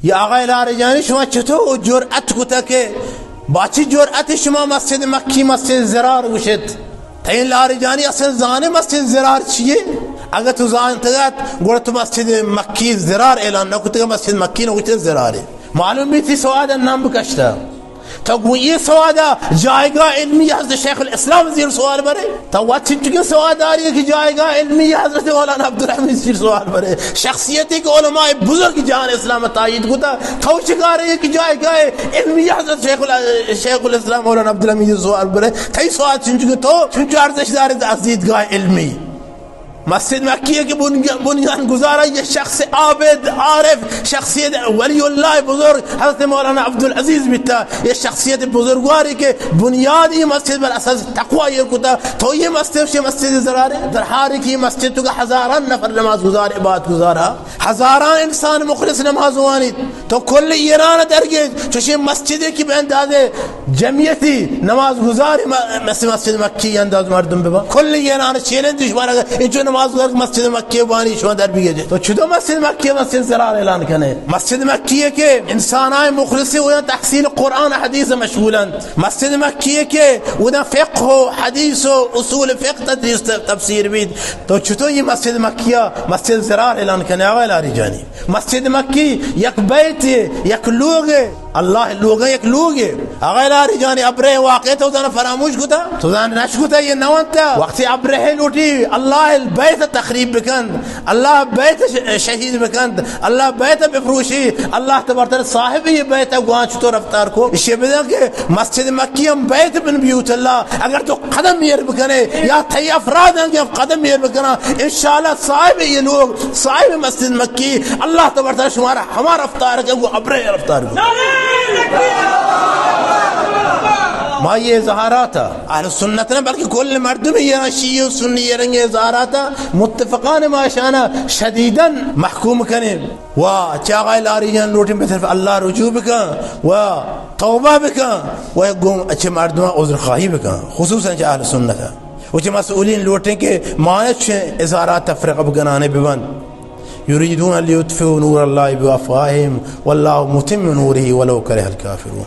یا آقای لاریجانی شما چطور جرأت کتا که با چی جرأت شما مسجد مکی مسجد زرار گوشت؟ تا این لاریجانی اصلا زانه مسجد زرار چیه؟ اگر تو زانتگت گوڑا تو مسجد مکی زرار اعلان نکتا که مسجد مکی نگوشت زراره. معلوم بیتی سوادا نام بکشتا تو یہ سوادا جائگاہ علمی حضرت شیخ الاسلام زیر سوال برے تو وقت چکے سواد آ رہی ہے کہ جائگاہ علمی حضرت مولانا عبدالحمید زیر سوال برے شخصیتی کہ علماء بزرگ جہان اسلام تائید ہوتا تو چکا رہی ہے کہ جائگاہ علمی حضرت شیخ الاسلام مولانا عبدالحمید زیر سوال برے تھی سواد چکے تو چنچو ارزش دار عزیزگاہ علمی مسجد مکیہ کے بنیان گزارا یہ شخص عابد عارف شخصیت ولی اللہ بزرگ حضرت مولانا عبدالعزیز بیتا یہ شخصیت بزرگواری کے بنیادی مسجد بر اساس تقوی یہ کتا تو یہ مسجد زرار ہے در حال کی مسجد تو کا ہزاران نفر نماز گزار عبادت گزارا ہزاران انسان مخلص نماز وانی تو کل ایران درگے چوشی مسجد کی بے انداز جمعیتی نماز گزار مسجد مکی انداز مردم ببا کل ایران چیلنج دشمن اگر مسجد مکہ بانی شما در بیگه تو چطور مسجد مکہ مسجد زرار اعلان کنه مسجد مکیه که انسانای مخلصی و تحصیل قرآن حدیث مشغولند مسجد مکیه که و فقه و حدیث و اصول فقه تدریس تفسیر بید تو چطور یہ مسجد مکیه مسجد زرار اعلان کنه آقای لاریجانی مسجد مکی یک بیت یک لوگه اللہ لوگا یک لوگے آقای لاریجانی ابرہ واقع تو دانا فراموش کتا تو دانا نش کتا یہ نوانتا وقتی ابرہ لوٹی اللہ البیت تخریب بکند اللہ بیت شہید بکند اللہ بیت بفروشی اللہ تبارتر صاحب یہ بیت گوان چطور افطار کو اس یہ بدن کہ مسجد مکی ہم بیت بن بیوت اللہ اگر تو قدم میر بکنے یا تی افراد ہیں کہ قدم میر بکنا انشاءاللہ صاحب یہ لوگ صاحب مسجد مکی اللہ تبارتر شمارا ہمارا افطار کہ وہ ابرہ افطار کو ما یہ اظہارات اہل سنت نے بلکہ کل مردم یہ شیعہ و سنی یہ رنگ اظہارات متفقان معاشانا شدیداً محکوم کریں و چاغای لاریجان لوٹیں بطرف اللہ رجوع بکن و توبہ بکن و گم اچھے مردم عذر خواہی بکن خصوصاً اہل سنت وچے مسئولین لوٹیں کہ مانچ اظہارات تفرقہ بکنانے ببند يريدون أن ليطفئوا نور الله بأفواههم والله متم نوره ولو كره الكافرون